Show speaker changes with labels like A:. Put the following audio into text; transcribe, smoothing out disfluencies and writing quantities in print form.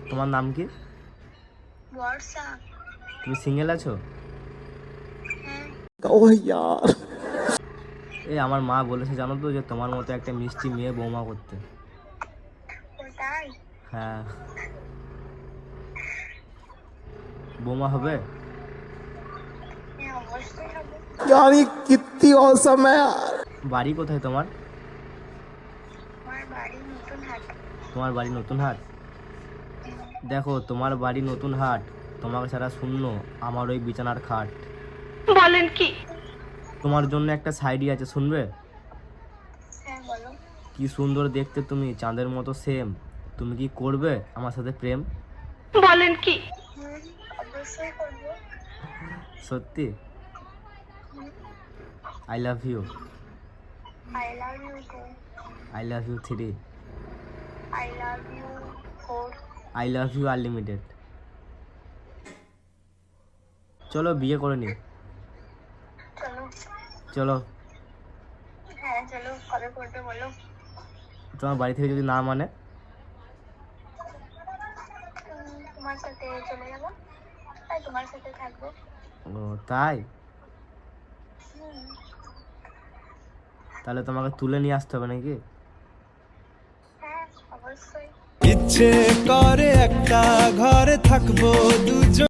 A: তোমার নাম কি?
B: বর্ষা।
A: তুমি সিঙ্গেল আছো?
B: হ্যাঁ।
A: এই আমার মা বলেছে জানো তো যে তোমার মতো একটা মিষ্টি মেয়ে বৌমা করতে।
B: ওটাই।
A: হ্যাঁ, বৌমা হবে?
B: হ্যাঁ, অবশ্যই হবে।
C: यार ये कितनी औसम है यार।
A: বাড়ি কোথায় তোমার?
B: আমার বাড়ি নতুন হাট।
A: তোমার বাড়ি নতুন হাট? দেখো তোমার বাড়ি নতুন হাট, তোমাকে ছাড়া শূন্য আমার ওই বিছানার খাট।
B: বলেন কি?
A: তোমার জন্য একটা সাইডি আছে, শুনবে?
B: হ্যাঁ বলো।
A: কি সুন্দর দেখতে তুমি, চাঁদের মতো সেম। তুমি কি করবে আমার সাথে প্রেম?
B: বলেন কি? অবশ্যই করবো।
A: সত্যি? I love you.
B: I love you too.
A: I love you 3।
B: I love you 4।
A: I love you unlimited. চলো বিয়ে করে নি।
B: চলো।
A: চলো।
B: হ্যাঁ চলো, কবে করবে বলো?
A: তোমার বাড়ি থেকে যদি না মানে?
B: তোমার সাথে চলে যাবো, তাই তোমার সাথে থাকবো।
A: ও তাই? তাহলে তোমাকে তুলে নিয়ে আসতে হবে নাকি?
B: হ্যাঁ অবশ্যই।
C: ইচ্ছে করে একটা ঘরে থাকবো দুজন।